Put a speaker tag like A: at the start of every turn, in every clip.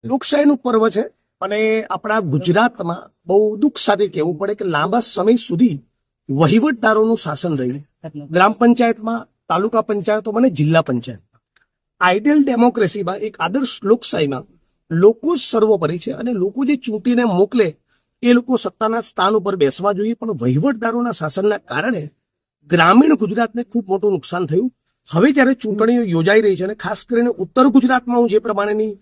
A: લોકશાહીનું પર્વ છે અને આપણા ગુજરાતમાં બહુ દુઃખ સાથે કહેવું પડે કે લાંબા સમય સુધી વહીવટદારોનું શાસન રહ્યું. ગ્રામ પંચાયતમાં, તાલુકા પંચાયતોમાં અને જિલ્લા પંચાયતમાં. આઈડિયલ ડેમોક્રેસીમાં, એક આદર્શ લોકશાહીમાં લોકો જ સર્વોપરી છે અને લોકો જે ચૂંટીને મોકલે એ લોકો સત્તાના સ્થાન ઉપર બેસવા જોઈએ. પણ વહીવટદારોના શાસનના કારણે ગ્રામીણ ગુજરાતને ખૂબ મોટું નુકસાન થયું. હવે જ્યારે ચૂંટણીઓ યોજાઈ રહી છે અને ખાસ કરીને ઉત્તર ગુજરાતમાં હું જે પ્રમાણેની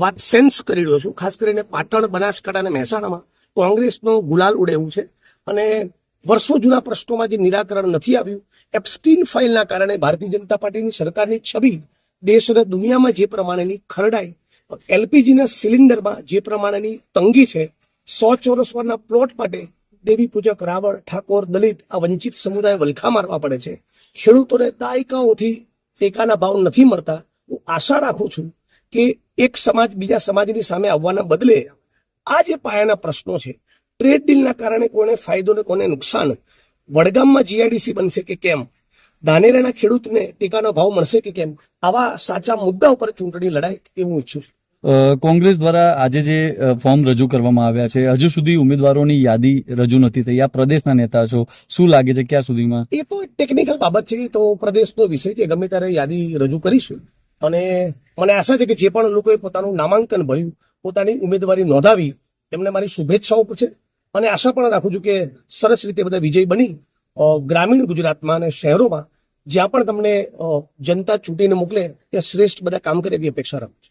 A: વાત સેન્સ કરી રહ્યો છું, ખાસ કરીને પાટણ, બનાસકાંઠા અને મહેસાણામાં કોંગ્રેસનો ગુલાલ ઉડેવું છે અને વર્ષો જૂના પ્રશ્નોમાં જે નિરાકરણ નથી આવ્યું, એપ્સ્ટીન ફાઇલના કારણે ભારતીય જનતા પાર્ટીની સરકારની છબી દેશ અને દુનિયામાં જે પ્રમાણેની ખરડાઈ, એલપીજીના સિલિન્ડરમાં જે પ્રમાણેની તંગી છે, 100 ચોરસ વર્ષના પ્લોટ માટે દેવી પૂજક, રાવળ, ઠાકોર, દલિત આ વંચિત સમુદાય વલખા મારવા પડે છે. ખેડૂતોને દાયકાઓથી ટેકાના ભાવ નથી મળતા. હું આશા રાખું છું કે એક સમાજ બીજા સમાજની સામે આવવાના બદલે આ જે પાયાના પ્રશ્નો છે, ટ્રેડ ડીલના કારણે કોને ફાયદો ને કોને નુકસાન, વડગામમાં જીઆઈડીસી બનશે કે કેમ, ધાનેરાના ખેડૂતને ટેકાનો ભાવ મળશે કે કેમ, આવા સાચા મુદ્દા ઉપર ચૂંટણી લડાય એ હું ઈચ્છું છું.
B: કોંગ્રેસ દ્વારા આજે જે ફોર્મ રજૂ કરવામાં આવ્યા છે, હજુ સુધી ઉમેદવારોની યાદી રજૂ નથી થઈ. આ પ્રદેશના નેતા છો, શું લાગે છે ક્યાં સુધીમાં?
A: એ તો એક ટેકનિકલ બાબત છે, તો પ્રદેશનો વિષય છે. ગમે ત્યારે યાદી રજૂ કરીશું અને મને આશા છે કે જે પણ લોકોએ પોતાનું નામાંકન ભર્યું, પોતાની ઉમેદવારી નોંધાવી, એમને મારી શુભેચ્છાઓ છે અને આશા પણ રાખું છું કે સરસ રીતે બધા વિજય બની ગ્રામીણ ગુજરાતમાં અને શહેરોમાં જ્યાં પણ તમને જનતા ચૂંટીને મોકલે ત્યાં શ્રેષ્ઠ બધા કામ કરે એવી અપેક્ષા રાખું છું.